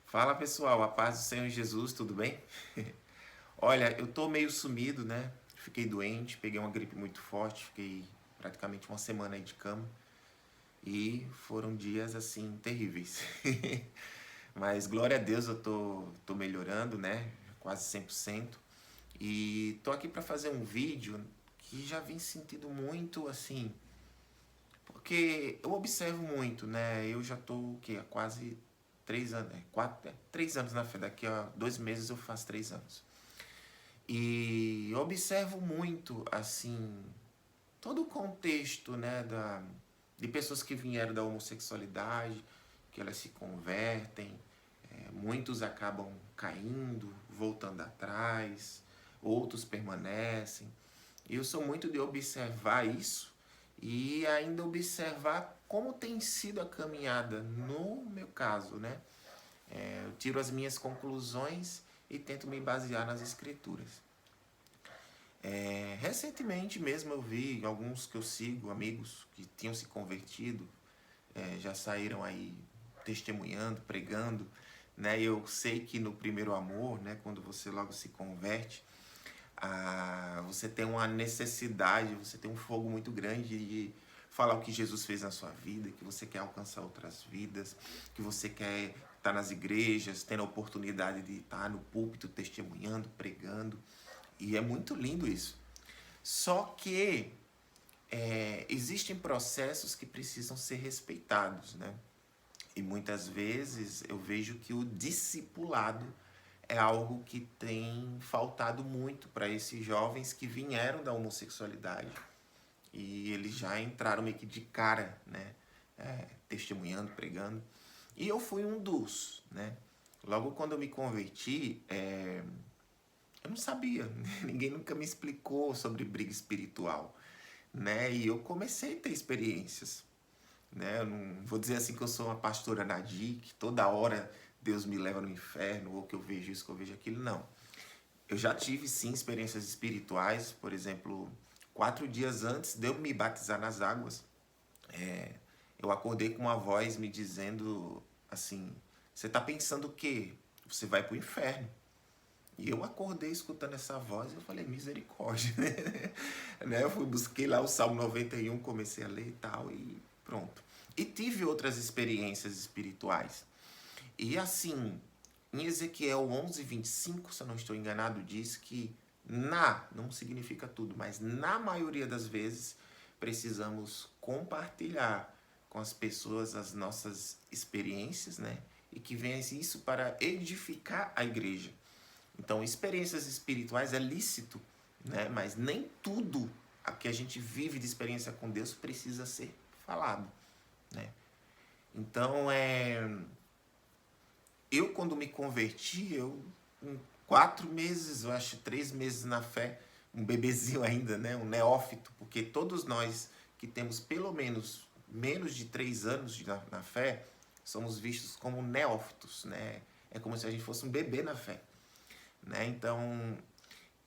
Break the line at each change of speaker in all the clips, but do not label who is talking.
Fala pessoal, a paz do Senhor Jesus, tudo bem? Olha, eu tô meio sumido, né? Fiquei doente, peguei uma gripe muito forte, fiquei praticamente uma semana aí de cama e foram dias assim terríveis. Mas glória a Deus eu tô melhorando, né? Quase 100%. E tô aqui para fazer um vídeo que já vim sentindo muito assim, porque eu observo muito, né? Eu já tô o quê? Há quase 3 anos, 3 anos na fé. Daqui a 2 meses eu faço 3 anos. E eu observo muito, assim, todo o contexto, né, de pessoas que vieram da homossexualidade, que elas se convertem, muitos acabam caindo, voltando atrás, outros permanecem. E eu sou muito de observar isso e ainda observar como tem sido a caminhada no meu caso, né? Eu tiro as minhas conclusões e tento me basear nas escrituras. Recentemente mesmo eu vi alguns que eu sigo, amigos que tinham se convertido, já saíram aí testemunhando, pregando, né? Eu sei que no primeiro amor, né, quando você logo se converte, você tem uma necessidade, você tem um fogo muito grande de falar o que Jesus fez na sua vida, que você quer alcançar outras vidas, que você quer estar nas igrejas, tendo a oportunidade de estar no púlpito testemunhando, pregando. E é muito lindo isso. Só que existem processos que precisam ser respeitados, né? E muitas vezes eu vejo que o discipulado é algo que tem faltado muito para esses jovens que vieram da homossexualidade e eles já entraram meio que de cara, né? Testemunhando, pregando. E eu fui um dos, né? Logo quando eu me converti, eu não sabia, ninguém nunca me explicou sobre briga espiritual, né? E eu comecei a ter experiências, né? Eu não vou dizer assim que eu sou uma pastora Nadir, que toda hora Deus me leva no inferno, ou que eu vejo isso, que eu vejo aquilo, não. Eu já tive sim experiências espirituais, por exemplo, 4 dias antes de eu me batizar nas águas, eu acordei com uma voz me dizendo assim: você está pensando o quê? Você vai para o inferno. E eu acordei escutando essa voz e eu falei, misericórdia, né? Eu busquei lá o Salmo 91, comecei a ler e tal, e pronto. E tive outras experiências espirituais. E assim, em Ezequiel 11:25, se eu não estou enganado, diz que não significa tudo, mas na maioria das vezes precisamos compartilhar com as pessoas as nossas experiências, né? E que venha isso para edificar a igreja. Então, experiências espirituais é lícito, né? Mas nem tudo a que a gente vive de experiência com Deus precisa ser falado, né? Então, eu quando me converti, eu em 4 meses, eu acho 3 meses na fé, um bebezinho ainda, né? Um neófito, porque todos nós que temos pelo menos de 3 anos na fé, somos vistos como neófitos, né? É como se a gente fosse um bebê na fé, né? Então,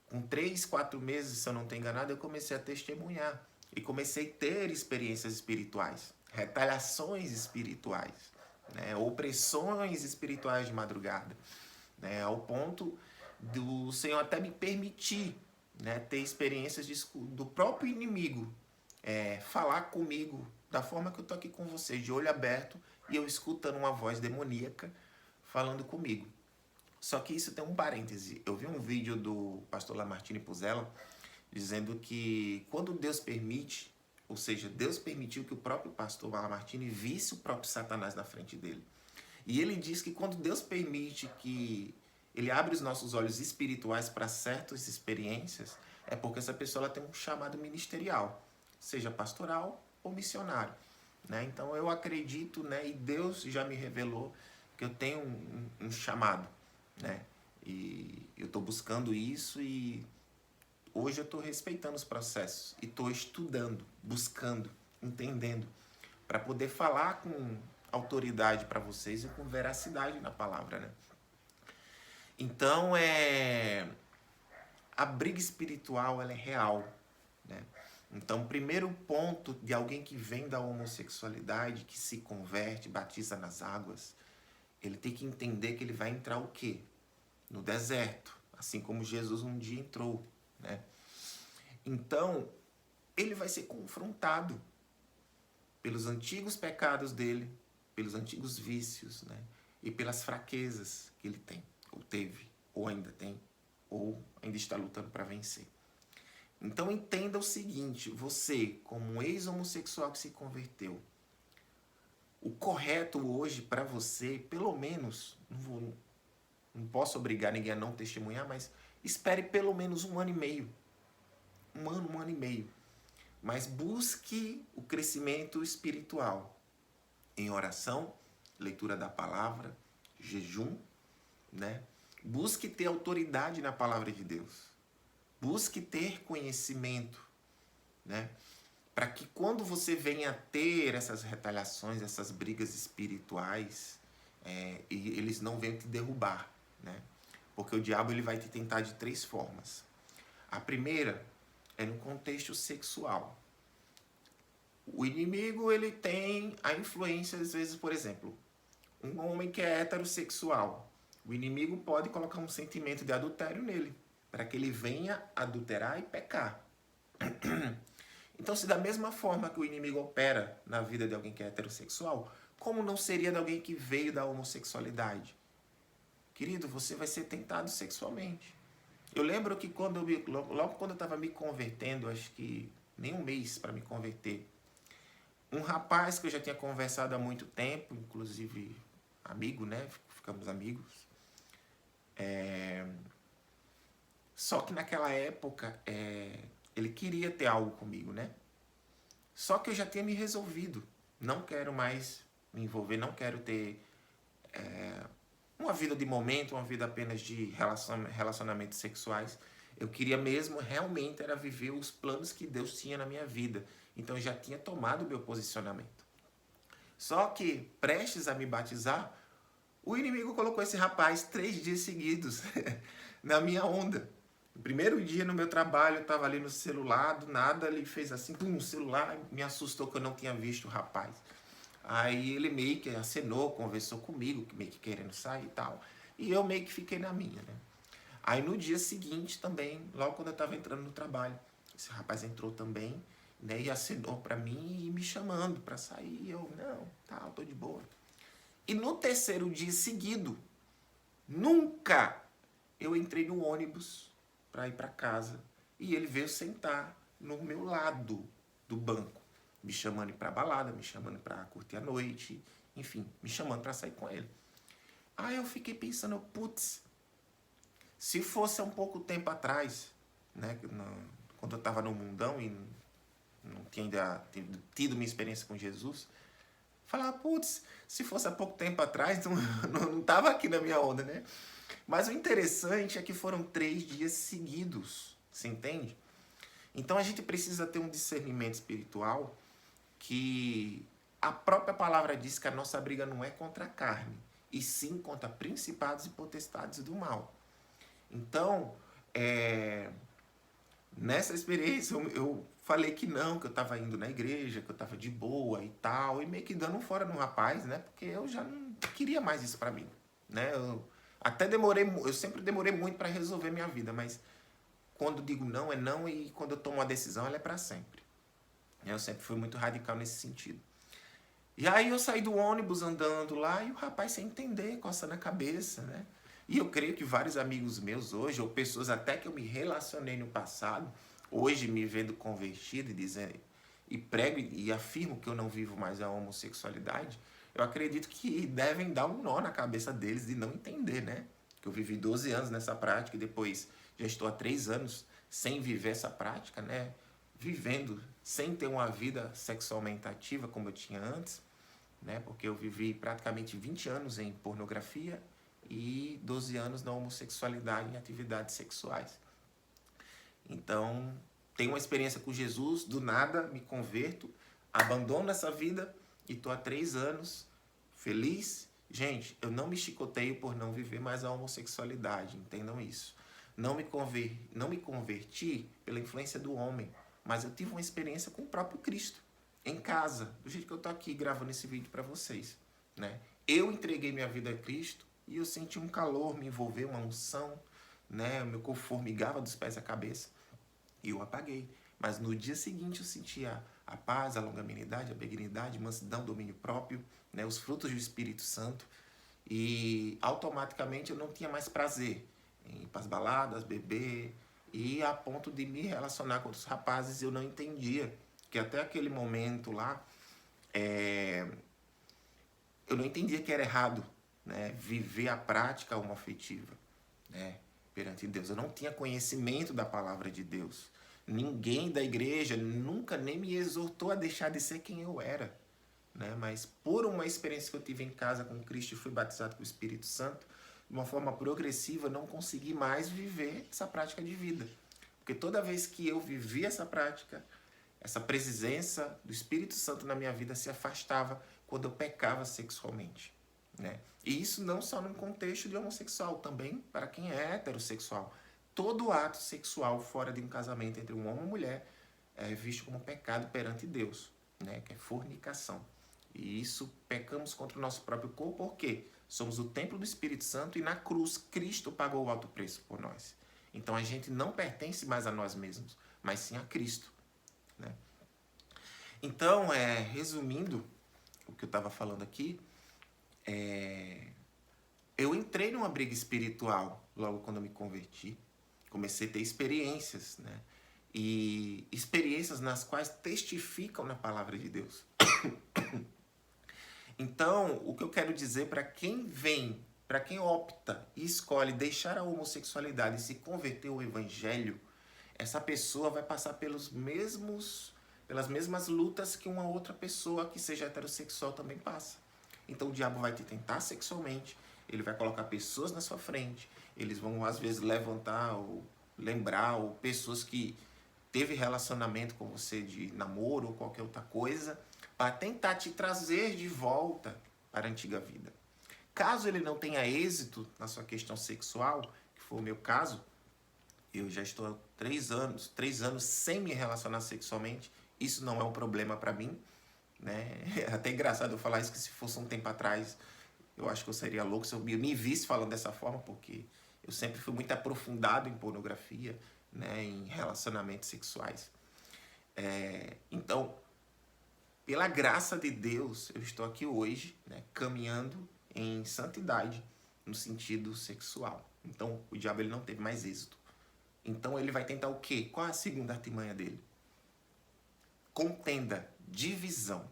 com 3, 4 meses, se eu não estou enganado, eu comecei a testemunhar e comecei a ter experiências espirituais, retaliações espirituais, né? Opressões espirituais de madrugada, né? Ao ponto do Senhor até me permitir, né, ter experiências do próprio inimigo falar comigo da forma que eu estou aqui com vocês, de olho aberto, e eu escutando uma voz demoníaca falando comigo. Só que isso tem um parêntese. Eu vi um vídeo do pastor Lamartine Puzella dizendo que quando Deus permite, ou seja, Deus permitiu que o próprio pastor Lamartine visse o próprio Satanás na frente dele. E ele diz que quando Deus permite que ele abre os nossos olhos espirituais para certas experiências, é porque essa pessoa ela tem um chamado ministerial, seja pastoral ou missionário, né? Então eu acredito, né, e Deus já me revelou que eu tenho um chamado, né? E eu estou buscando isso e hoje eu estou respeitando os processos e estou estudando, buscando, entendendo, para poder falar com autoridade para vocês e com veracidade na palavra, né? Então, a briga espiritual ela é real, né? Então, o primeiro ponto de alguém que vem da homossexualidade, que se converte, batiza nas águas, ele tem que entender que ele vai entrar o quê? No deserto, assim como Jesus um dia entrou, né? Então, ele vai ser confrontado pelos antigos pecados dele, pelos antigos vícios, né? E pelas fraquezas que ele tem, ou teve, ou ainda tem, ou ainda está lutando para vencer. Então entenda o seguinte, você, como um ex-homossexual que se converteu, o correto hoje para você, pelo menos, não posso obrigar ninguém a não testemunhar, mas espere pelo menos 1 ano e meio. 1 ano e meio. Mas busque o crescimento espiritual em oração, leitura da palavra, jejum, né? Busque ter autoridade na palavra de Deus. Busque ter conhecimento, né? Para que quando você venha ter essas retaliações, essas brigas espirituais, e eles não venham te derrubar, né? Porque o diabo ele vai te tentar de 3 formas. A primeira é no contexto sexual. O inimigo ele tem a influência, às vezes, por exemplo, um homem que é heterossexual. O inimigo pode colocar um sentimento de adultério nele, para que ele venha adulterar e pecar. Então, se da mesma forma que o inimigo opera na vida de alguém que é heterossexual, como não seria de alguém que veio da homossexualidade? Querido, você vai ser tentado sexualmente. Eu lembro que logo quando eu estava me convertendo, acho que nem 1 mês para me converter, um rapaz que eu já tinha conversado há muito tempo, inclusive amigo, né? Ficamos amigos. Só que naquela época, ele queria ter algo comigo, né? Só que eu já tinha me resolvido. Não quero mais me envolver, não quero ter uma vida de momento, uma vida apenas de relacionamentos sexuais. Eu queria mesmo, realmente, era viver os planos que Deus tinha na minha vida. Então eu já tinha tomado o meu posicionamento. Só que, prestes a me batizar, o inimigo colocou esse rapaz 3 dias seguidos na minha onda. No primeiro dia no meu trabalho, eu estava ali no celular, do nada ele fez assim, pum, no celular, me assustou que eu não tinha visto o rapaz. Aí ele meio que acenou, conversou comigo, meio que querendo sair e tal. E eu meio que fiquei na minha, né? Aí no dia seguinte também, logo quando eu estava entrando no trabalho, esse rapaz entrou também, né? E acenou para mim e me chamando para sair. E eu, não, tá, tô de boa. E no terceiro dia seguido, nunca eu entrei no ônibus para ir para casa e ele veio sentar no meu lado do banco, me chamando para balada, me chamando para curtir a noite, enfim, me chamando para sair com ele. Aí eu fiquei pensando, putz, se fosse há um pouco tempo atrás, né, quando eu estava no mundão e não tinha ainda tido minha experiência com Jesus, falar, putz, se fosse há pouco tempo atrás, não tava aqui na minha onda, né? Mas o interessante é que foram 3 dias seguidos, você entende? Então a gente precisa ter um discernimento espiritual que a própria palavra diz que a nossa briga não é contra a carne, e sim contra principados e potestades do mal. Então, nessa experiência, eu falei que não, que eu estava indo na igreja, que eu estava de boa e tal, e meio que dando um fora no rapaz, né? Porque eu já não queria mais isso pra mim, né? Eu sempre demorei muito para resolver minha vida, mas quando digo não, é não, e quando eu tomo uma decisão, ela é para sempre. Eu sempre fui muito radical nesse sentido. E aí eu saí do ônibus andando lá e o rapaz sem entender, coçando a cabeça, né? E eu creio que vários amigos meus hoje, ou pessoas até que eu me relacionei no passado, hoje me vendo convertido e dizendo, e prego e afirmo que eu não vivo mais a homossexualidade, eu acredito que devem dar um nó na cabeça deles de não entender, né? Que eu vivi 12 anos nessa prática e depois já estou há 3 anos sem viver essa prática, né? Vivendo sem ter uma vida sexualmente ativa como eu tinha antes, né? Porque eu vivi praticamente 20 anos em pornografia e 12 anos na homossexualidade em atividades sexuais. Então, tenho uma experiência com Jesus, do nada me converto, abandono essa vida e estou há 3 anos feliz. Gente, eu não me chicoteio por não viver mais a homossexualidade, entendam isso. Não me converti pela influência do homem, mas eu tive uma experiência com o próprio Cristo, em casa, do jeito que eu estou aqui gravando esse vídeo para vocês, né? eu entreguei minha vida a Cristo e eu senti um calor, me envolveu, uma unção, né? Meu corpo formigava dos pés à cabeça e eu apaguei. Mas no dia seguinte eu sentia a paz, a longanimidade, a benignidade, mansidão, domínio próprio, né? Os frutos do Espírito Santo. E automaticamente eu não tinha mais prazer em ir para as baladas, beber, e a ponto de me relacionar com outros rapazes eu não entendia. Que até aquele momento lá, eu não entendia que era errado, né, viver a prática homoafetiva, né, perante Deus. Eu não tinha conhecimento da palavra de Deus. Ninguém da igreja nunca nem me exortou a deixar de ser quem eu era, né? Mas por uma experiência que eu tive em casa com Cristo e fui batizado com o Espírito Santo, de uma forma progressiva, não consegui mais viver essa prática de vida. Porque toda vez que eu vivi essa prática, essa presença do Espírito Santo na minha vida se afastava quando eu pecava sexualmente, né? E isso não só num contexto de homossexual, também para quem é heterossexual. Todo ato sexual fora de um casamento entre um homem e uma mulher é visto como pecado perante Deus, né? Que é fornicação. E isso pecamos contra o nosso próprio corpo, porque somos o templo do Espírito Santo e na cruz Cristo pagou o alto preço por nós. Então a gente não pertence mais a nós mesmos, mas sim a Cristo, né? Então, resumindo o que eu estava falando aqui, eu entrei numa briga espiritual logo quando eu me converti. Comecei a ter experiências, né? E experiências nas quais testificam na palavra de Deus. Então, o que eu quero dizer para quem vem, para quem opta e escolhe deixar a homossexualidade e se converter ao evangelho, essa pessoa vai passar pelas mesmas lutas que uma outra pessoa que seja heterossexual também passa. Então o diabo vai te tentar sexualmente, ele vai colocar pessoas na sua frente, eles vão às vezes levantar ou lembrar, ou pessoas que teve relacionamento com você de namoro ou qualquer outra coisa, para tentar te trazer de volta para a antiga vida. Caso ele não tenha êxito na sua questão sexual, que foi o meu caso, eu já estou há 3 anos sem me relacionar sexualmente, isso não é um problema para mim, né? É até engraçado eu falar isso, que se fosse um tempo atrás, eu acho que eu seria louco se eu me visse falando dessa forma, porque eu sempre fui muito aprofundado em pornografia, né, em relacionamentos sexuais. Então, pela graça de Deus, eu estou aqui hoje, né, caminhando em santidade no sentido sexual. Então, o diabo ele não teve mais êxito. Então, ele vai tentar o quê? Qual é a segunda artimanha dele? Contenda, divisão.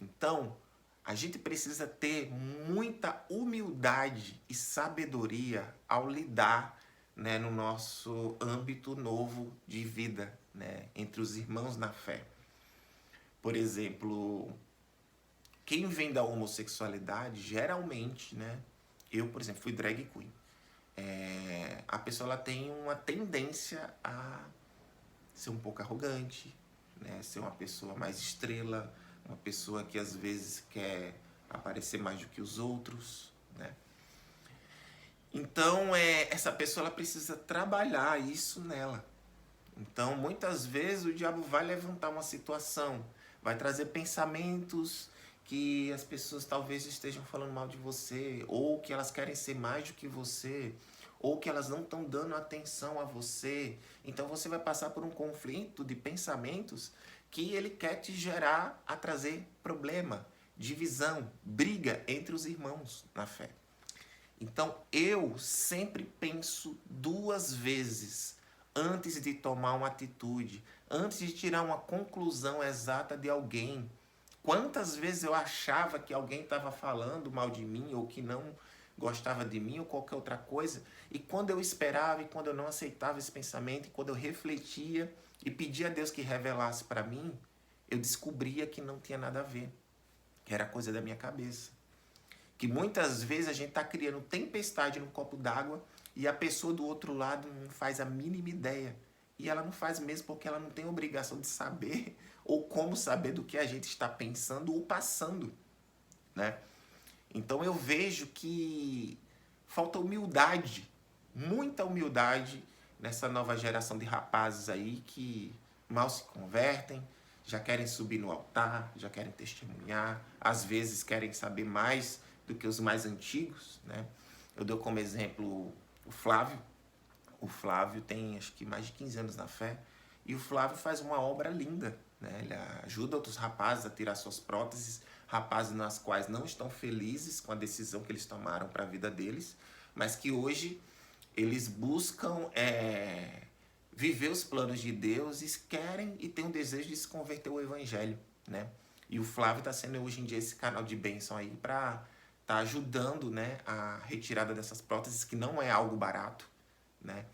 Então, a gente precisa ter muita humildade e sabedoria ao lidar, né, no nosso âmbito novo de vida, né, entre os irmãos na fé. Por exemplo, quem vem da homossexualidade, geralmente, né, eu, por exemplo, fui drag queen. A pessoa ela tem uma tendência a ser um pouco arrogante, né, ser uma pessoa mais estrela, uma pessoa que às vezes quer aparecer mais do que os outros, né? Então, essa pessoa ela precisa trabalhar isso nela. Então, muitas vezes o diabo vai levantar uma situação, vai trazer pensamentos que as pessoas talvez estejam falando mal de você, ou que elas querem ser mais do que você, ou que elas não estão dando atenção a você. Então, você vai passar por um conflito de pensamentos que ele quer te gerar a trazer problema, divisão, briga entre os irmãos na fé. Então, eu sempre penso 2 vezes antes de tomar uma atitude, antes de tirar uma conclusão exata de alguém. Quantas vezes eu achava que alguém estava falando mal de mim, ou que não gostava de mim, ou qualquer outra coisa, e quando eu esperava, e quando eu não aceitava esse pensamento, e quando eu refletia e pedia a Deus que revelasse para mim, eu descobria que não tinha nada a ver, que era coisa da minha cabeça. Que muitas vezes a gente está criando tempestade num copo d'água e a pessoa do outro lado não faz a mínima ideia. E ela não faz mesmo porque ela não tem obrigação de saber ou como saber do que a gente está pensando ou passando, né? Então eu vejo que falta humildade, muita humildade nessa nova geração de rapazes aí que mal se convertem, já querem subir no altar, já querem testemunhar, às vezes querem saber mais do que os mais antigos, né? Eu dou como exemplo o Flávio. O Flávio tem acho que mais de 15 anos na fé, e o Flávio faz uma obra linda, né? Ele ajuda outros rapazes a tirar suas próteses, rapazes nas quais não estão felizes com a decisão que eles tomaram para a vida deles, mas que hoje eles buscam viver os planos de Deus e querem e têm o desejo de se converter ao Evangelho, né? E o Flávio está sendo hoje em dia esse canal de bênção aí para tá ajudando, né, a retirada dessas próteses, que não é algo barato, né?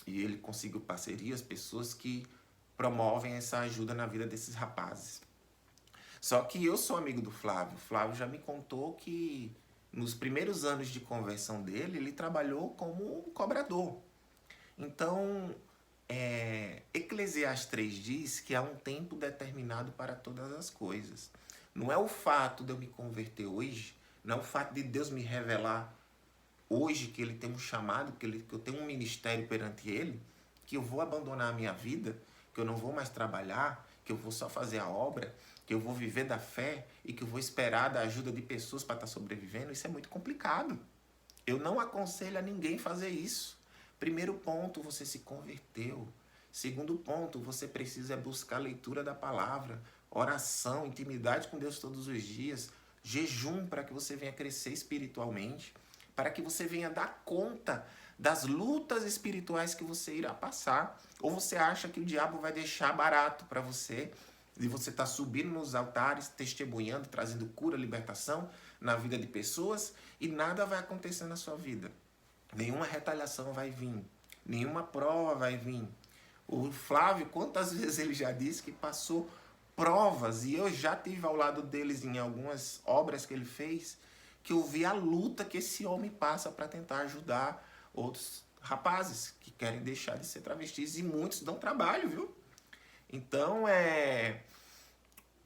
E ele conseguiu parcerias, pessoas que promovem essa ajuda na vida desses rapazes. Só que eu sou amigo do Flávio. O Flávio já me contou que nos primeiros anos de conversão dele, ele trabalhou como um cobrador. Então, Eclesiastes 3 diz que há um tempo determinado para todas as coisas. Não é o fato de eu me converter hoje, não é o fato de Deus me revelar hoje que ele tem um chamado, que eu tenho um ministério perante ele, que eu vou abandonar a minha vida, que eu não vou mais trabalhar, que eu vou só fazer a obra, que eu vou viver da fé e que eu vou esperar da ajuda de pessoas para estar sobrevivendo. Isso é muito complicado. Eu não aconselho a ninguém fazer isso. Primeiro ponto, você se converteu. Segundo ponto, você precisa buscar a leitura da palavra, oração, intimidade com Deus todos os dias, jejum para que você venha crescer espiritualmente, para que você venha dar conta das lutas espirituais que você irá passar. Ou você acha que o diabo vai deixar barato para você, e você está subindo nos altares, testemunhando, trazendo cura, libertação na vida de pessoas, e nada vai acontecer na sua vida. Nenhuma retaliação vai vir, nenhuma prova vai vir. O Flávio, quantas vezes ele já disse que passou provas, e eu já tive ao lado deles em algumas obras que ele fez, que eu vi a luta que esse homem passa para tentar ajudar outros rapazes que querem deixar de ser travestis, e muitos dão trabalho, viu? Então,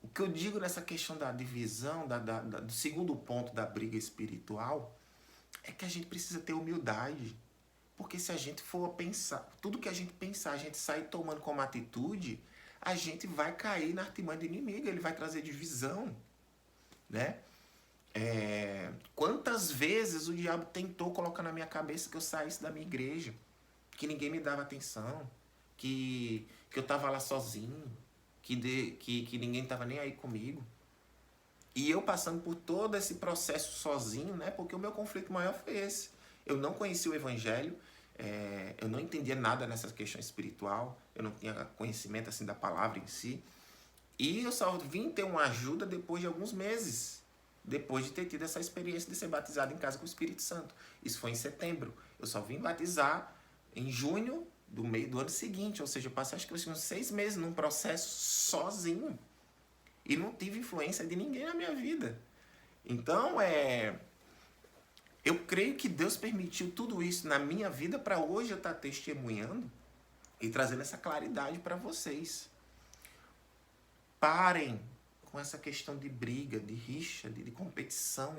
o que eu digo nessa questão da divisão, do segundo ponto da briga espiritual, é que a gente precisa ter humildade. Porque se a gente for pensar, tudo que a gente pensar, a gente sair tomando como atitude, a gente vai cair na artimanha do inimigo, ele vai trazer divisão, né? Quantas vezes o diabo tentou colocar na minha cabeça que eu saísse da minha igreja, que ninguém me dava atenção, que eu estava lá sozinho, que ninguém estava nem aí comigo. E eu passando por todo esse processo sozinho, né? Porque o meu conflito maior foi esse. Eu não conhecia o Evangelho, eu não entendia nada nessa questão espiritual, eu não tinha conhecimento assim da palavra em si. E eu só vim ter uma ajuda depois de alguns meses, depois de ter tido essa experiência de ser batizado em casa com o Espírito Santo. Isso foi em setembro. Eu só vim batizar em junho do meio do ano seguinte, ou seja, eu passei acho que uns 6 meses num processo sozinho. E não tive influência de ninguém na minha vida. Então, eu creio que Deus permitiu tudo isso na minha vida para hoje eu estar testemunhando e trazendo essa claridade para vocês. Parem com essa questão de briga, de rixa, de competição.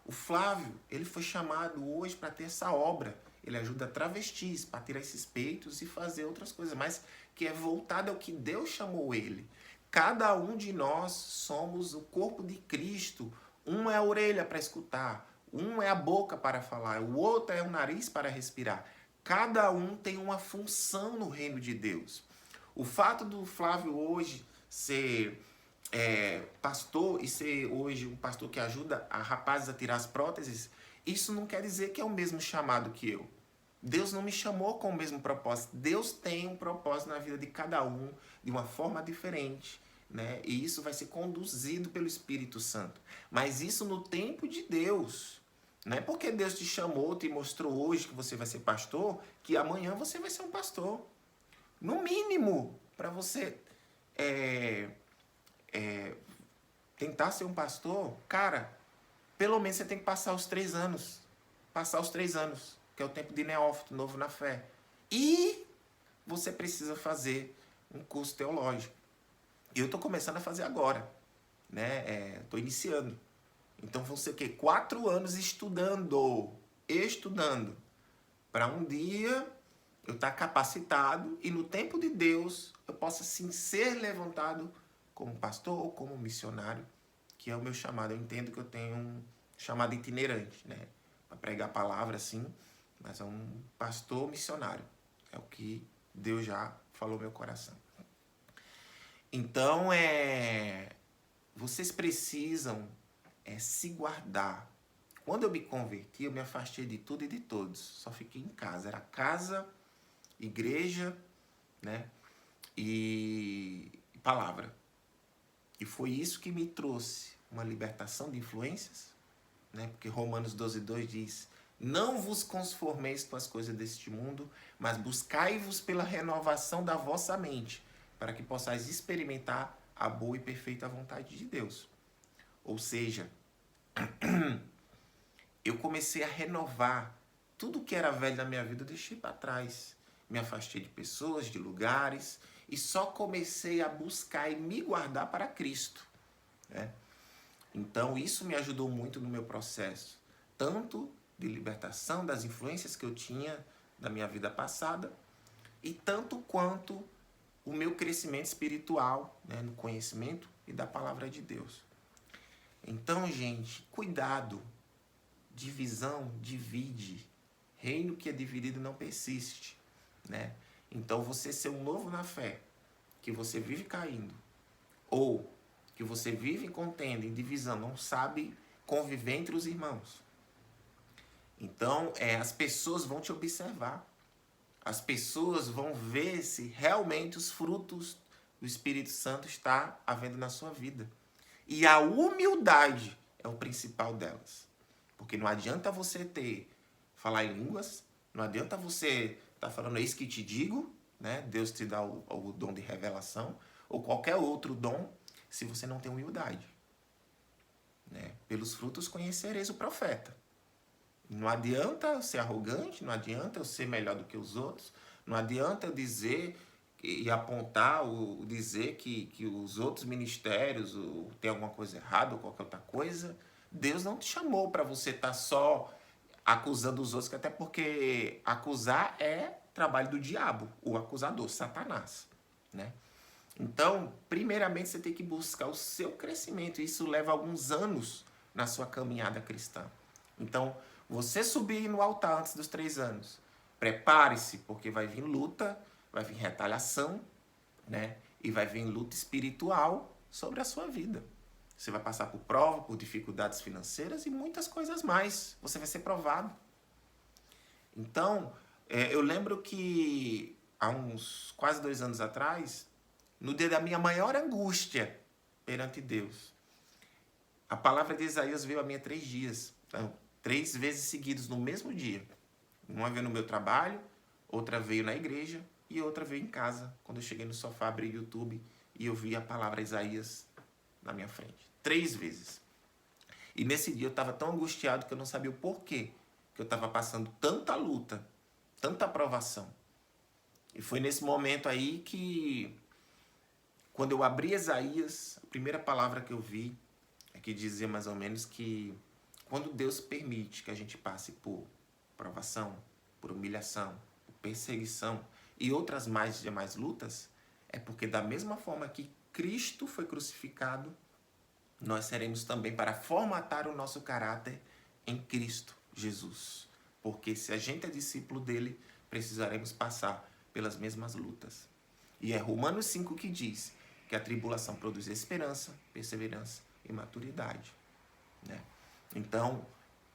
O Flávio, ele foi chamado hoje para ter essa obra. Ele ajuda travestis para tirar esses peitos e fazer outras coisas, mas que é voltado ao que Deus chamou ele. Cada um de nós somos o corpo de Cristo. Um é a orelha para escutar, um é a boca para falar, o outro é o nariz para respirar. Cada um tem uma função no reino de Deus. O fato do Flávio hoje ser pastor e ser hoje um pastor que ajuda a rapazes a tirar as próteses, isso não quer dizer que é o mesmo chamado que eu. Deus não me chamou com o mesmo propósito. Deus tem um propósito na vida de cada um, de uma forma diferente, né? E isso vai ser conduzido pelo Espírito Santo. Mas isso no tempo de Deus. Não é porque Deus te chamou, te mostrou hoje que você vai ser pastor, que amanhã você vai ser um pastor. No mínimo, para você tentar ser um pastor, cara, pelo menos você tem que passar os 3 anos. Passar os 3 anos, que é o tempo de neófito, novo na fé. E você precisa fazer um curso teológico. Eu estou começando a fazer agora, né? Estou iniciando. Então vão ser o quê? 4 anos estudando, para um dia eu estar capacitado e no tempo de Deus eu possa sim ser levantado como pastor ou como missionário, que é o meu chamado. Eu entendo que eu tenho chamado itinerante, né? Para pregar a palavra assim, mas é um pastor missionário. É o que Deus já falou no meu coração. Então, vocês precisam se guardar. Quando eu me converti, eu me afastei de tudo e de todos. Só fiquei em casa. Era casa, igreja, né? E palavra. E foi isso que me trouxe uma libertação de influências, né? Porque Romanos 12:2 diz: não vos conformeis com as coisas deste mundo, mas buscai-vos pela renovação da vossa mente, para que possais experimentar a boa e perfeita vontade de Deus. Ou seja, eu comecei a renovar tudo que era velho na minha vida, eu deixei para trás. Me afastei de pessoas, de lugares, e só comecei a buscar e me guardar para Cristo, né? Então, isso me ajudou muito no meu processo, tanto de libertação das influências que eu tinha da minha vida passada, e tanto quanto o meu crescimento espiritual, né, no conhecimento e da palavra de Deus. Então, gente, cuidado. Divisão divide. Reino que é dividido não persiste, né? Então, você ser um novo na fé, que você vive caindo, ou que você vive em contenda, em divisão, não sabe conviver entre os irmãos. Então, as pessoas vão te observar. As pessoas vão ver se realmente os frutos do Espírito Santo está havendo na sua vida. E a humildade é o principal delas. Porque não adianta você falar em línguas, não adianta você estar falando eis que te digo, né? Deus te dá o dom de revelação, ou qualquer outro dom, se você não tem humildade, né? Pelos frutos conhecereis o profeta. Não adianta eu ser arrogante, não adianta eu ser melhor do que os outros, não adianta eu dizer e apontar, ou dizer que os outros ministérios tem alguma coisa errada ou qualquer outra coisa. Deus não te chamou para você estar só acusando os outros, até porque acusar é trabalho do diabo, o acusador, Satanás, né? Então, primeiramente, você tem que buscar o seu crescimento. Isso leva alguns anos na sua caminhada cristã. Então, você subir no altar antes dos 3 anos, prepare-se, porque vai vir luta, vai vir retaliação, né? E vai vir luta espiritual sobre a sua vida. Você vai passar por prova, por dificuldades financeiras e muitas coisas mais. Você vai ser provado. Então, eu lembro que há uns quase 2 anos atrás, no dia da minha maior angústia perante Deus, a palavra de Isaías veio a mim há 3 dias. Então, 3 vezes seguidos no mesmo dia. Uma veio no meu trabalho, outra veio na igreja e outra veio em casa. Quando eu cheguei no sofá, abri o YouTube e eu vi a palavra Isaías na minha frente. 3 vezes. E nesse dia eu estava tão angustiado que eu não sabia o porquê que eu estava passando tanta luta, tanta provação. E foi nesse momento aí que, quando eu abri Isaías, a primeira palavra que eu vi é que dizia mais ou menos que quando Deus permite que a gente passe por provação, por humilhação, por perseguição e outras demais lutas, é porque da mesma forma que Cristo foi crucificado, nós seremos também para formatar o nosso caráter em Cristo Jesus. Porque se a gente é discípulo dele, precisaremos passar pelas mesmas lutas. E é Romanos 5 que diz que a tribulação produz esperança, perseverança e maturidade, né? Então,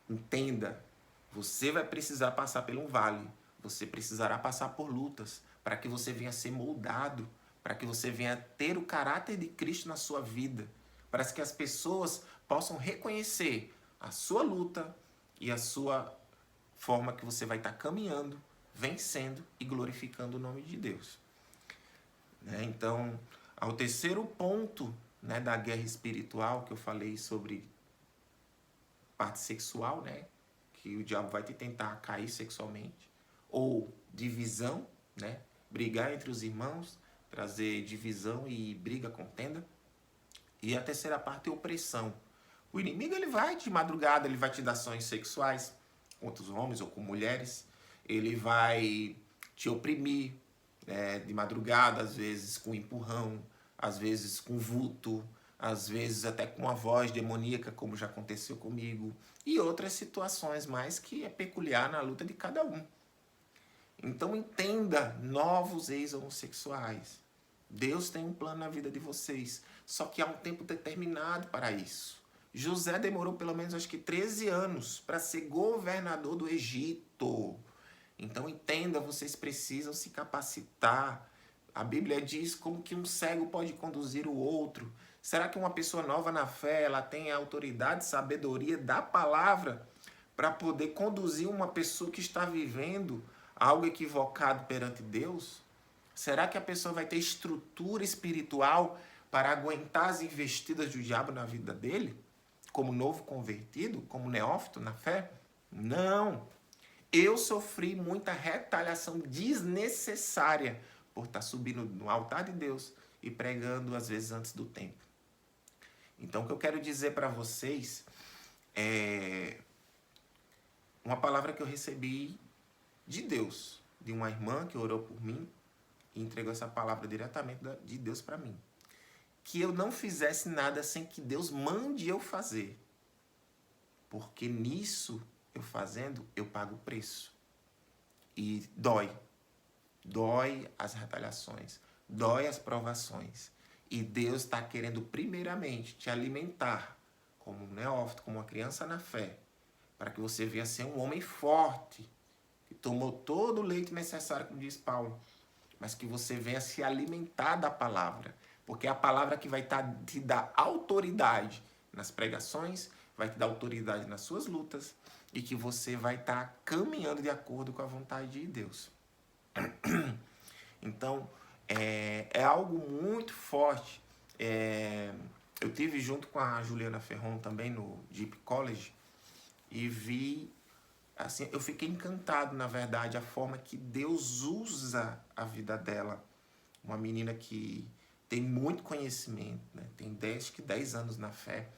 entenda, você vai precisar passar por um vale, você precisará passar por lutas, para que você venha ser moldado, para que você venha ter o caráter de Cristo na sua vida, para que as pessoas possam reconhecer a sua luta e a sua forma que você vai estar caminhando, vencendo e glorificando o nome de Deus, né? Então, ao terceiro ponto, né, da guerra espiritual, que eu falei sobre parte sexual, né, que o diabo vai te tentar cair sexualmente, ou divisão, né, brigar entre os irmãos, trazer divisão e briga, contenda. E a terceira parte é opressão. O inimigo, ele vai de madrugada, ele vai te dar sonhos sexuais com outros homens ou com mulheres. Ele vai te oprimir, de madrugada, às vezes com empurrão, às vezes com vulto, às vezes até com uma voz demoníaca, como já aconteceu comigo, e outras situações mais que é peculiar na luta de cada um. Então entenda, novos ex-homossexuais, Deus tem um plano na vida de vocês, só que há um tempo determinado para isso. José demorou pelo menos acho que 13 anos para ser governador do Egito. Então entenda, vocês precisam se capacitar. A Bíblia diz como que um cego pode conduzir o outro. Será que uma pessoa nova na fé, ela tem a autoridade, sabedoria da palavra para poder conduzir uma pessoa que está vivendo algo equivocado perante Deus? Será que a pessoa vai ter estrutura espiritual para aguentar as investidas do diabo na vida dele? Como novo convertido? Como neófito na fé? Não. Eu sofri muita retaliação desnecessária por estar subindo no altar de Deus e pregando às vezes antes do tempo. Então o que eu quero dizer para vocês é uma palavra que eu recebi de Deus, de uma irmã que orou por mim e entregou essa palavra diretamente de Deus para mim. Que eu não fizesse nada sem que Deus mande eu fazer. Porque nisso, eu fazendo, eu pago o preço. E dói. Dói as retaliações. Dói as provações. E Deus está querendo primeiramente te alimentar como um neófito, como uma criança na fé, para que você venha ser um homem forte, que tomou todo o leite necessário, como diz Paulo, mas que você venha se alimentar da palavra, porque é a palavra que vai te dar autoridade nas pregações, vai te dar autoridade nas suas lutas, e que você vai estar caminhando de acordo com a vontade de Deus. Então, é algo muito forte. Eu tive junto com a Juliana Ferron também no Deep College e vi, assim, eu fiquei encantado, na verdade, a forma que Deus usa a vida dela. Uma menina que tem muito conhecimento, né? Tem 10 anos na fé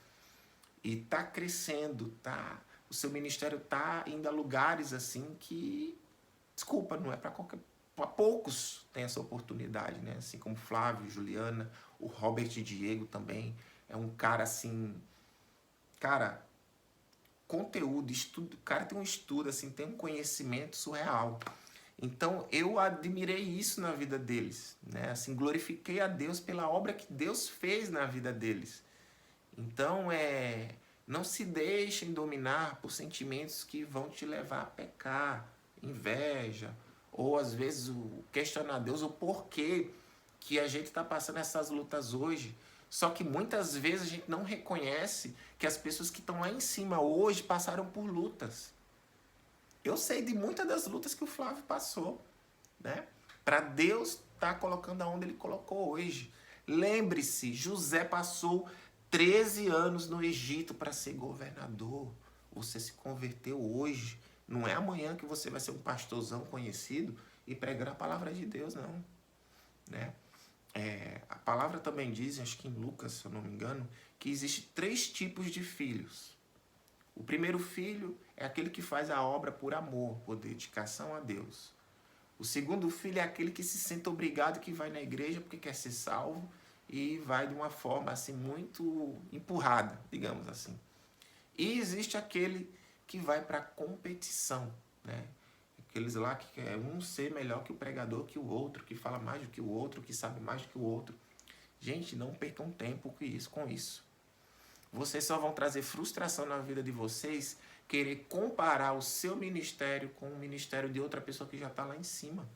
e está crescendo, o seu ministério está indo a lugares assim que, desculpa, não é para poucos tem essa oportunidade, né? Assim como Flávio, Juliana, o Robert Diego também é um cara assim, cara, conteúdo, estudo, o cara tem um estudo assim, tem um conhecimento surreal. Então eu admirei isso na vida deles, né? Assim, glorifiquei a Deus pela obra que Deus fez na vida deles. Então não se deixem dominar por sentimentos que vão te levar a pecar, inveja, ou às vezes questionar Deus o porquê que a gente está passando essas lutas hoje. Só que muitas vezes a gente não reconhece que as pessoas que estão lá em cima hoje passaram por lutas. Eu sei de muitas das lutas que o Flávio passou, né? Para Deus estar colocando aonde ele colocou hoje. Lembre-se, José passou 13 anos no Egito para ser governador. Você se converteu hoje. Não é amanhã que você vai ser um pastorzão conhecido e pregar a palavra de Deus, não. Né? A palavra também diz, acho que em Lucas, se eu não me engano, que existe 3 tipos de filhos. O primeiro filho é aquele que faz a obra por amor, por dedicação a Deus. O segundo filho é aquele que se sente obrigado, que vai na igreja porque quer ser salvo e vai de uma forma assim muito empurrada, digamos assim. E existe aquele que vai para a competição, né? Aqueles lá que quer um ser melhor que o pregador, que o outro, que fala mais do que o outro, que sabe mais do que o outro. Gente, não percam tempo com isso. Vocês só vão trazer frustração na vida de vocês querer comparar o seu ministério com o ministério de outra pessoa que já está lá em cima.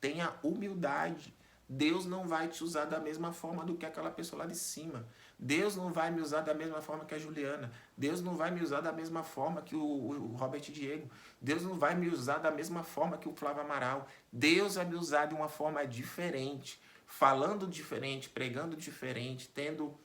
Tenha humildade. Deus não vai te usar da mesma forma do que aquela pessoa lá de cima. Deus não vai me usar da mesma forma que a Juliana. Deus não vai me usar da mesma forma que o Robert Diego. Deus não vai me usar da mesma forma que o Flávio Amaral. Deus vai me usar de uma forma diferente, falando diferente, pregando diferente, tendo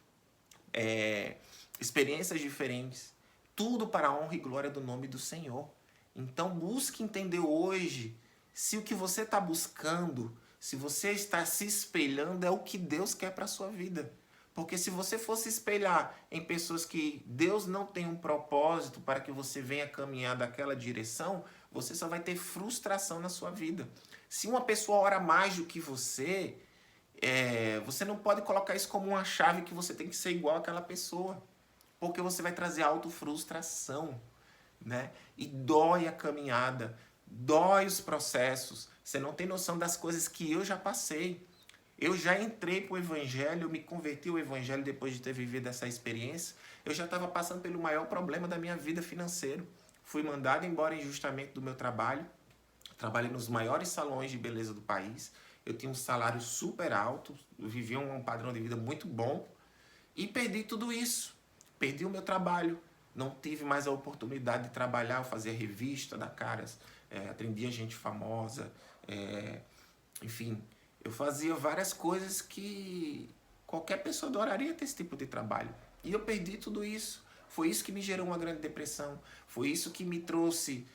experiências diferentes. Tudo para a honra e glória do nome do Senhor. Então busque entender hoje se o que você está buscando, se você está se espelhando, é o que Deus quer para a sua vida. Porque se você for se espelhar em pessoas que Deus não tem um propósito para que você venha caminhar daquela direção, você só vai ter frustração na sua vida. Se uma pessoa ora mais do que você, você não pode colocar isso como uma chave que você tem que ser igual àquela pessoa, porque você vai trazer autofrustração, né? E dói a caminhada, dói os processos. Você não tem noção das coisas que eu já passei. Eu já entrei para o Evangelho, eu me converti ao Evangelho depois de ter vivido essa experiência. Eu já estava passando pelo maior problema da minha vida financeiro. Fui mandado embora injustamente do meu trabalho. Trabalhei nos maiores salões de beleza do país. Eu tinha um salário super alto, eu vivia um padrão de vida muito bom. E perdi tudo isso. Perdi o meu trabalho. Não tive mais a oportunidade de trabalhar. Eu fazia revista da Caras, atendia gente famosa, enfim. Eu fazia várias coisas que qualquer pessoa adoraria ter esse tipo de trabalho. E eu perdi tudo isso. Foi isso que me gerou uma grande depressão. Foi isso que me trouxe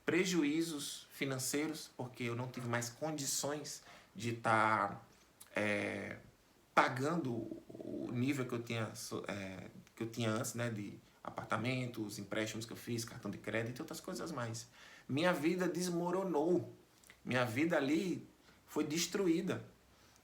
prejuízos financeiros, porque eu não tive mais condições de estar pagando o nível que eu tinha antes, né, de apartamentos, empréstimos que eu fiz, cartão de crédito e outras coisas mais. Minha vida desmoronou. Minha vida ali foi destruída.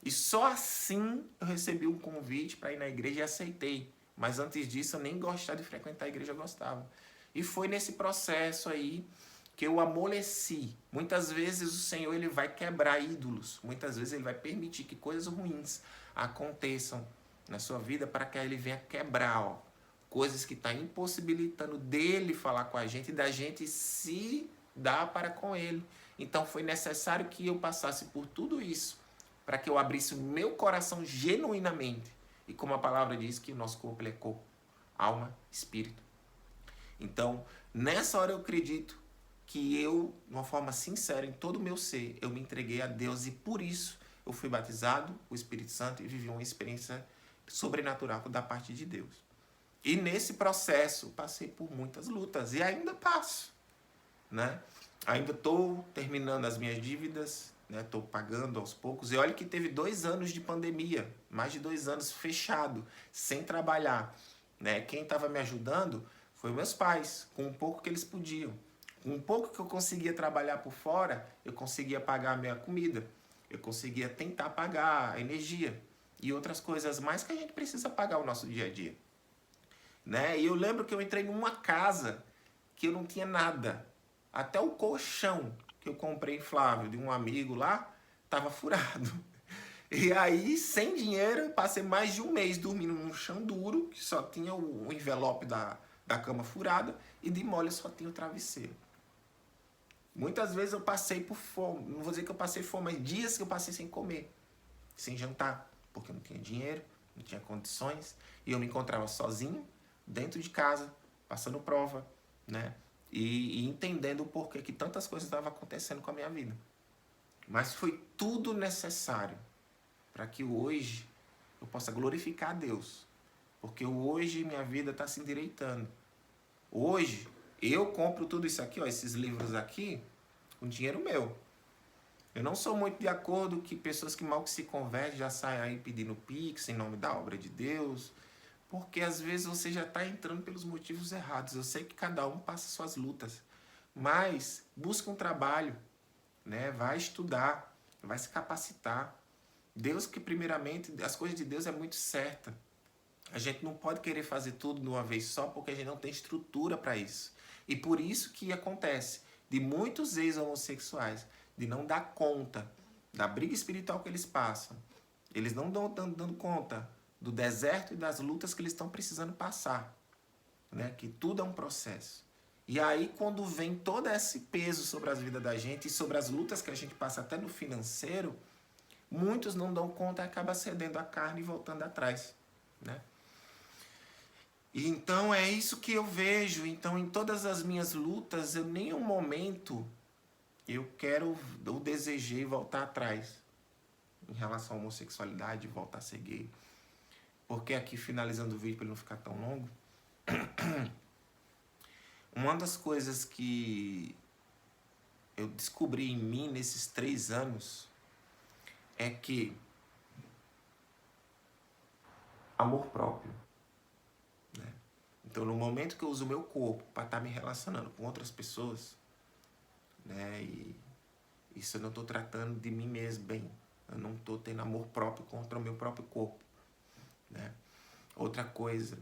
E só assim eu recebi um convite para ir na igreja e aceitei. Mas antes disso eu nem gostava de frequentar a igreja, eu gostava. E foi nesse processo aí que eu amoleci. Muitas vezes o Senhor ele vai quebrar ídolos. Muitas vezes ele vai permitir que coisas ruins aconteçam na sua vida para que ele venha quebrar coisas que estão impossibilitando dele falar com a gente e da gente se dar para com ele. Então foi necessário que eu passasse por tudo isso para que eu abrisse o meu coração genuinamente. E como a palavra diz que o nosso corpo é corpo, alma, espírito. Então, nessa hora eu acredito que eu, de uma forma sincera, em todo o meu ser, eu me entreguei a Deus e por isso eu fui batizado, o Espírito Santo, e vivi uma experiência sobrenatural da parte de Deus. E nesse processo passei por muitas lutas e ainda passo, né? Ainda estou terminando as minhas dívidas, né? Estou pagando aos poucos. E olha que teve 2 anos de pandemia, mais de 2 anos fechado, sem trabalhar, né? Quem estava me ajudando foi meus pais, com um pouco que eles podiam. Com um pouco que eu conseguia trabalhar por fora, eu conseguia pagar a minha comida, eu conseguia tentar pagar a energia e outras coisas mais que a gente precisa pagar o nosso dia a dia, né? E eu lembro que eu entrei numa casa que eu não tinha nada. Até o colchão que eu comprei, Flávio, de um amigo lá, estava furado. E aí, sem dinheiro, passei mais de um mês dormindo num chão duro, que só tinha o envelope da cama furada, e de mole só tinha o travesseiro. Muitas vezes eu passei por fome, não vou dizer que eu passei fome, mas dias que eu passei sem comer, sem jantar, porque eu não tinha dinheiro, não tinha condições, e eu me encontrava sozinho, dentro de casa, passando prova, né? E entendendo o porquê que tantas coisas estavam acontecendo com a minha vida. Mas foi tudo necessário para que hoje eu possa glorificar a Deus. Porque hoje minha vida está se endireitando. Hoje eu compro tudo isso aqui, ó, esses livros aqui, com dinheiro meu. Eu não sou muito de acordo que pessoas que mal que se convertem já saem aí pedindo Pix em nome da obra de Deus. Porque às vezes você já está entrando pelos motivos errados. Eu sei que cada um passa suas lutas. Mas busca um trabalho, né? Vai estudar, vai se capacitar. Deus que primeiramente, as coisas de Deus é muito certa. A gente não pode querer fazer tudo de uma vez só porque a gente não tem estrutura para isso. E por isso que acontece de muitos ex-homossexuais de não dar conta da briga espiritual que eles passam. Eles não estão dando conta do deserto e das lutas que eles estão precisando passar, né? Que tudo é um processo. E aí quando vem todo esse peso sobre as vidas da gente e sobre as lutas que a gente passa até no financeiro, muitos não dão conta e acabam cedendo a carne e voltando atrás, né? E então é isso que eu vejo. Então em todas as minhas lutas, eu nem um momento eu desejei voltar atrás em relação à homossexualidade, voltar a ser gay. Porque aqui, finalizando o vídeo, para ele não ficar tão longo, uma das coisas que eu descobri em mim nesses 3 anos é que amor próprio, né? Então, no momento que eu uso o meu corpo para estar me relacionando com outras pessoas, né? E isso eu não estou tratando de mim mesmo bem. Eu não estou tendo amor próprio contra o meu próprio corpo, né? Outra coisa,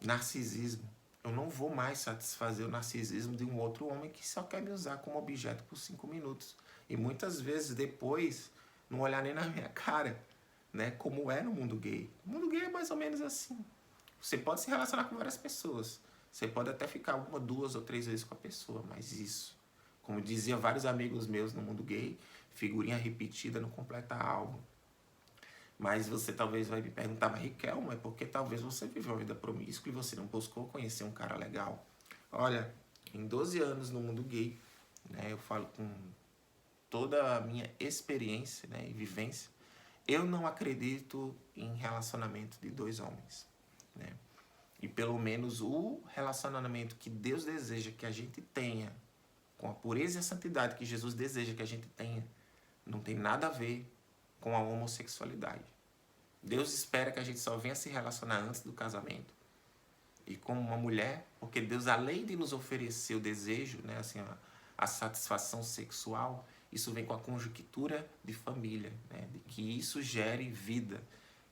narcisismo. Eu não vou mais satisfazer o narcisismo de um outro homem que só quer me usar como objeto por 5 minutos. E muitas vezes depois não olhar nem na minha cara, né? Como é no mundo gay. O mundo gay é mais ou menos assim. Você pode se relacionar com várias pessoas. Você pode até ficar 1, 2 ou 3 vezes com a pessoa, mas isso, como dizia vários amigos meus no mundo gay, figurinha repetida não completa álbum. Mas você talvez vai me perguntar, mas Riquelme, é porque talvez você viveu uma vida promíscua e você não buscou conhecer um cara legal. Olha, em 12 anos no mundo gay, né, eu falo com toda a minha experiência, né, e vivência, eu não acredito em relacionamento de 2 homens, né? E pelo menos o relacionamento que Deus deseja que a gente tenha, com a pureza e a santidade que Jesus deseja que a gente tenha, não tem nada a ver com a homossexualidade. Deus espera que a gente só venha se relacionar antes do casamento e com uma mulher, porque Deus, além de nos oferecer o desejo, né, assim, a satisfação sexual, isso vem com a conjuntura de família, né, de que isso gere vida,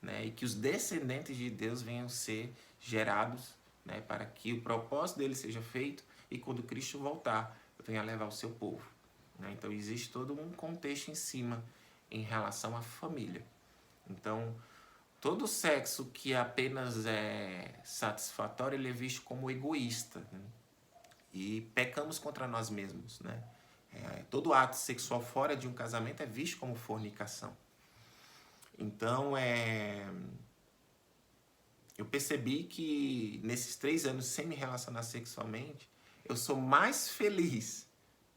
né, e que os descendentes de Deus venham ser gerados, né, para que o propósito dele seja feito e quando Cristo voltar, venha levar o seu povo, né? Então existe todo um contexto em cima em relação à família. Então, todo sexo que apenas é satisfatório, ele é visto como egoísta, né? E pecamos contra nós mesmos, né? Todo ato sexual fora de um casamento é visto como fornicação. Então, eu percebi que nesses 3 anos sem me relacionar sexualmente, eu sou mais feliz,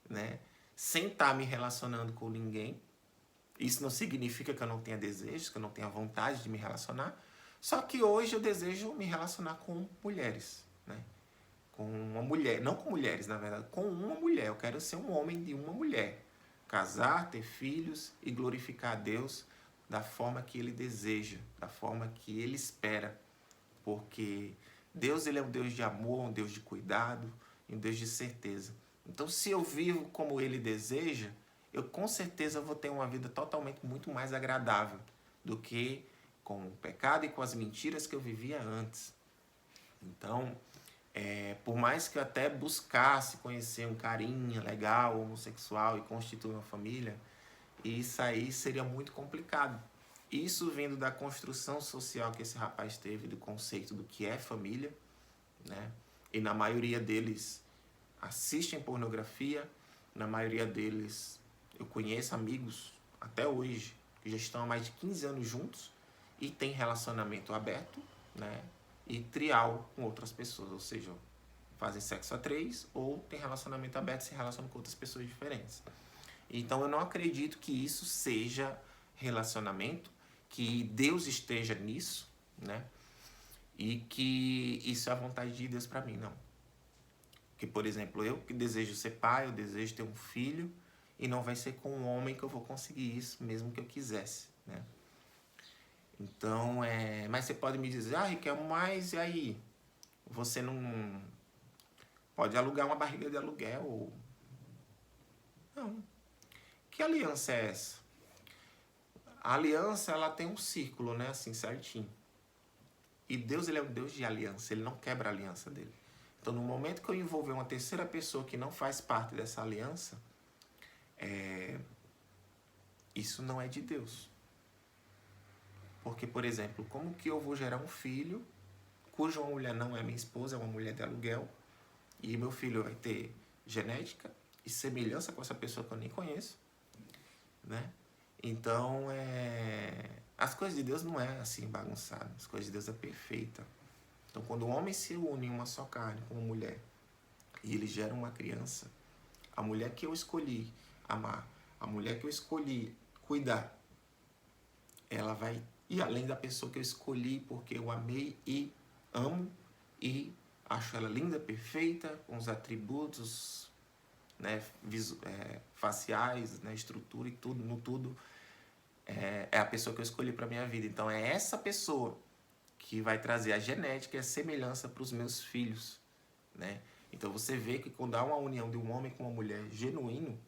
né, sem estar me relacionando com ninguém. Isso não significa que eu não tenha desejos, que eu não tenha vontade de me relacionar. Só que hoje eu desejo me relacionar com mulheres, né? Com uma mulher, não com mulheres, na verdade, com uma mulher. Eu quero ser um homem de uma mulher. Casar, ter filhos e glorificar a Deus da forma que Ele deseja, da forma que Ele espera. Porque Deus, Ele é um Deus de amor, um Deus de cuidado e um Deus de certeza. Então, se eu vivo como Ele deseja, eu com certeza vou ter uma vida totalmente muito mais agradável do que com o pecado e com as mentiras que eu vivia antes. Então, por mais que eu até buscasse conhecer um carinha legal, homossexual e constituir uma família, isso aí seria muito complicado. Isso vindo da construção social que esse rapaz teve, do conceito do que é família, né? E na maioria deles assistem pornografia, na maioria deles eu conheço amigos até hoje que já estão há mais de 15 anos juntos e têm relacionamento aberto, né? E trial com outras pessoas, ou seja, fazem sexo a 3 ou têm relacionamento aberto e se relacionam com outras pessoas diferentes. Então eu não acredito que isso seja relacionamento, que Deus esteja nisso, né? E que isso é a vontade de Deus para mim, não. Porque, por exemplo, eu que desejo ser pai, eu desejo ter um filho, e não vai ser com um homem que eu vou conseguir isso, mesmo que eu quisesse, né? Então, mas você pode me dizer, Riquelme, mas e aí? Você não pode alugar uma barriga de aluguel? Ou... Não. Que aliança é essa? A aliança, ela tem um círculo, né? Assim, certinho. E Deus, ele é um Deus de aliança. Ele não quebra a aliança dele. Então, no momento que eu envolver uma terceira pessoa que não faz parte dessa aliança, isso não é de Deus. Porque, por exemplo, como que eu vou gerar um filho cuja mulher não é minha esposa, é uma mulher de aluguel, e meu filho vai ter genética e semelhança com essa pessoa que eu nem conheço, né? Então, as coisas de Deus não é assim bagunçadas, as coisas de Deus é perfeita. Então, quando o homem se une em uma só carne com uma mulher e ele gera uma criança, a mulher que eu escolhi amar, a mulher que eu escolhi cuidar, ela vai ir além da pessoa que eu escolhi porque eu amei e amo e acho ela linda, perfeita, com os atributos, né, faciais, né, estrutura e tudo, no tudo. É a pessoa que eu escolhi para minha vida. Então é essa pessoa que vai trazer a genética e a semelhança para os meus filhos, né? Então você vê que quando há uma união de um homem com uma mulher genuíno,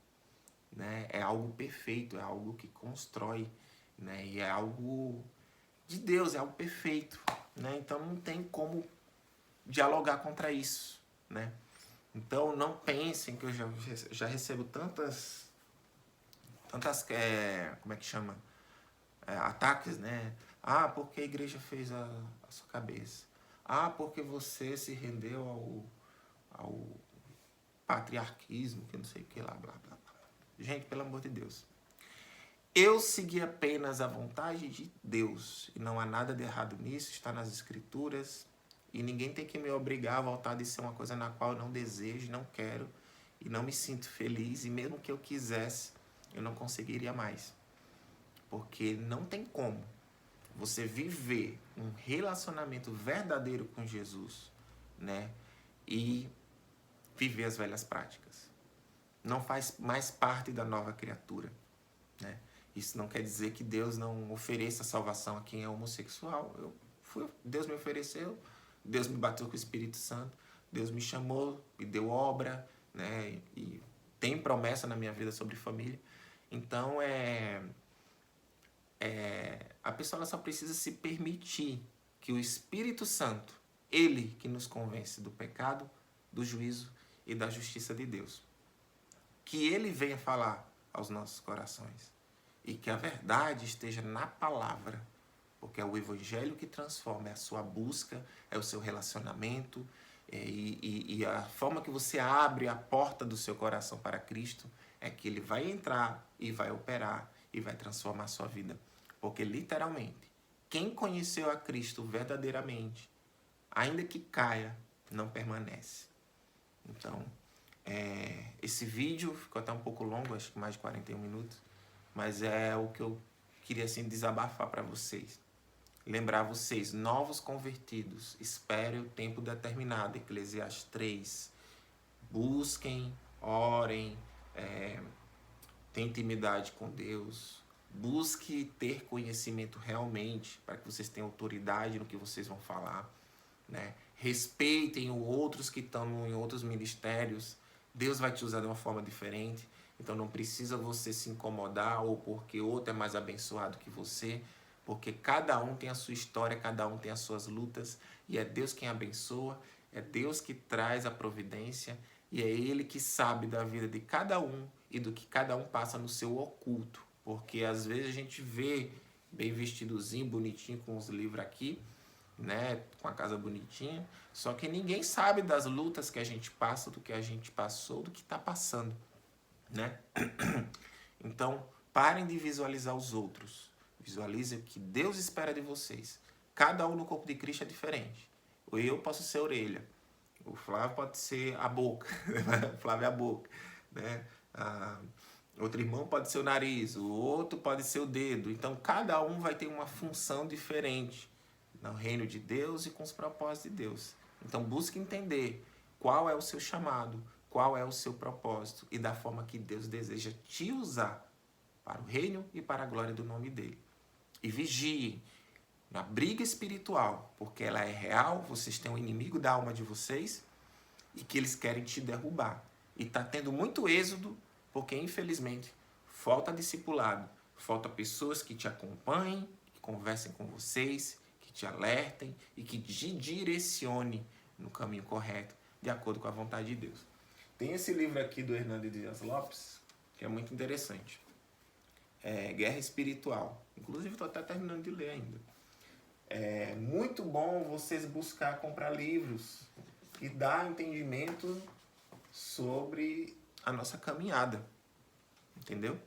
né, é algo perfeito, é algo que constrói né? E é algo de Deus, é algo perfeito, né? Então não tem como dialogar contra isso, né? Então não pensem que eu já recebo tantas como é que chama? Ataques, né? Ah, porque a igreja fez a sua cabeça. Ah, porque você se rendeu ao patriarquismo, que não sei o que lá, blá, blá, blá. Gente, pelo amor de Deus. Eu segui apenas a vontade de Deus. E não há nada de errado nisso, está nas escrituras. E ninguém tem que me obrigar a voltar de ser uma coisa na qual eu não desejo, não quero. E não me sinto feliz. E mesmo que eu quisesse, eu não conseguiria mais. Porque não tem como você viver um relacionamento verdadeiro com Jesus, né? E viver as velhas práticas. Não faz mais parte da nova criatura, né? Isso não quer dizer que Deus não ofereça salvação a quem é homossexual. Deus me ofereceu, Deus me bateu com o Espírito Santo, Deus me chamou, me deu obra, né? E tem promessa na minha vida sobre família. Então, a pessoa ela só precisa se permitir que o Espírito Santo, ele que nos convence do pecado, do juízo e da justiça de Deus. Que ele venha falar aos nossos corações. E que a verdade esteja na palavra. Porque é o evangelho que transforma, é a sua busca, é o seu relacionamento, e a forma que você abre a porta do seu coração para Cristo é que ele vai entrar e vai operar e vai transformar a sua vida. Porque literalmente, quem conheceu a Cristo verdadeiramente, ainda que caia, não permanece. Então, esse vídeo ficou até um pouco longo, acho que mais de 41 minutos, mas é o que eu queria assim desabafar para vocês. Lembrar vocês, novos convertidos, espere o tempo determinado, Eclesiastes 3. Busquem, orem, tenham intimidade com Deus. Busque ter conhecimento realmente, para que vocês tenham autoridade no que vocês vão falar, né? Respeitem os outros que estão em outros ministérios. Deus vai te usar de uma forma diferente. Então não precisa você se incomodar ou porque outro é mais abençoado que você. Porque cada um tem a sua história, cada um tem as suas lutas. E é Deus quem abençoa, é Deus que traz a providência. E é Ele que sabe da vida de cada um e do que cada um passa no seu oculto. Porque às vezes a gente vê bem vestidozinho, bonitinho, com os livros aqui, né, com a casa bonitinha, só que ninguém sabe das lutas que a gente passa, do que a gente passou, do que está passando, né? Então, parem de visualizar os outros, visualizem o que Deus espera de vocês. Cada um no corpo de Cristo é diferente. Eu posso ser a orelha, o Flávio pode ser a boca, o Flávio é a boca, né? Outro irmão pode ser o nariz, o outro pode ser o dedo. Então, cada um vai ter uma função diferente no reino de Deus e com os propósitos de Deus. Então busque entender qual é o seu chamado, qual é o seu propósito e da forma que Deus deseja te usar para o reino e para a glória do nome dele. E vigiem na briga espiritual, porque ela é real, vocês têm um inimigo da alma de vocês e que eles querem te derrubar. E está tendo muito êxodo, porque infelizmente falta discipulado, falta pessoas que te acompanhem, que conversem com vocês, que te alertem e que te direcione no caminho correto, de acordo com a vontade de Deus. Tem esse livro aqui do Hernando Dias Lopes, que é muito interessante. Guerra Espiritual. Inclusive, estou até terminando de ler ainda. É muito bom vocês buscar comprar livros que dá entendimento sobre a nossa caminhada. Entendeu?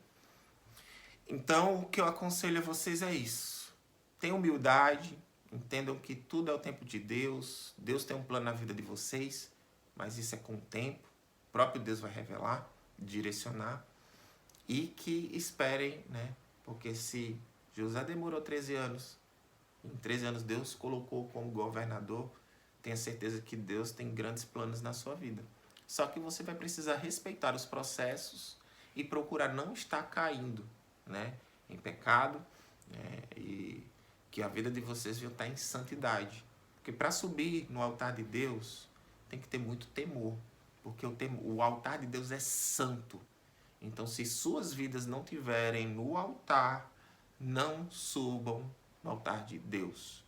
Então, o que eu aconselho a vocês é isso. Tenham humildade, entendam que tudo é o tempo de Deus. Deus tem um plano na vida de vocês, mas isso é com o tempo. O próprio Deus vai revelar, direcionar. E que esperem, né? Porque se José demorou 13 anos, em 13 anos Deus colocou como governador, tenha certeza que Deus tem grandes planos na sua vida. Só que você vai precisar respeitar os processos e procurar não estar caindo, né, em pecado, e que a vida de vocês vai estar em santidade. Porque para subir no altar de Deus tem que ter muito temor, porque o altar de Deus é santo. Então, se suas vidas não tiverem no altar, não subam no altar de Deus.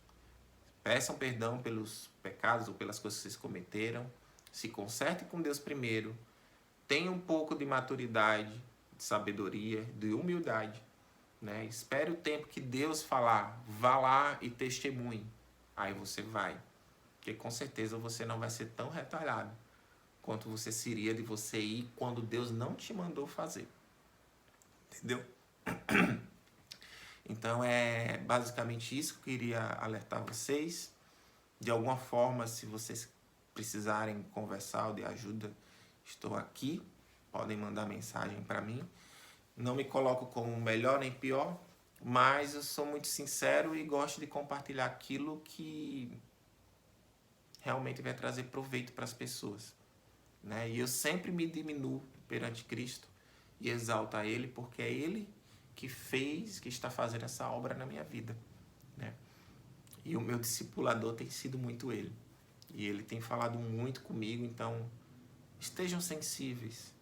Peçam perdão pelos pecados ou pelas coisas que vocês cometeram. Se consertem com Deus primeiro. Tenha um pouco de maturidade, de sabedoria, de humildade. Né? Espere o tempo que Deus falar. Vá lá e testemunhe. Aí você vai. Porque com certeza você não vai ser tão retalhado quanto você seria de você ir quando Deus não te mandou fazer. Entendeu? Então é basicamente isso que eu queria alertar vocês. De alguma forma, se vocês precisarem conversar ou de ajuda, estou aqui. Podem mandar mensagem para mim. Não me coloco como melhor nem pior, mas eu sou muito sincero e gosto de compartilhar aquilo que realmente vai trazer proveito para as pessoas. Né? E eu sempre me diminuo perante Cristo e exalto a Ele, porque é Ele que fez, que está fazendo essa obra na minha vida. Né? E o meu discipulador tem sido muito Ele. E Ele tem falado muito comigo, então estejam sensíveis.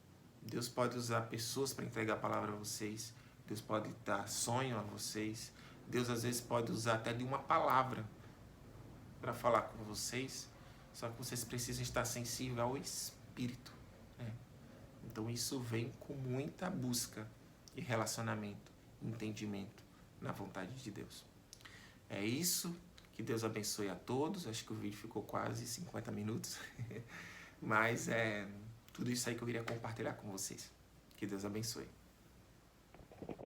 Deus pode usar pessoas para entregar a palavra a vocês. Deus pode dar sonho a vocês. Deus às vezes pode usar até de uma palavra para falar com vocês. Só que vocês precisam estar sensíveis ao Espírito. Né? Então isso vem com muita busca e relacionamento, entendimento na vontade de Deus. É isso. Que Deus abençoe a todos. Acho que o vídeo ficou quase 50 minutos. Mas é tudo isso aí que eu queria compartilhar com vocês. Que Deus abençoe.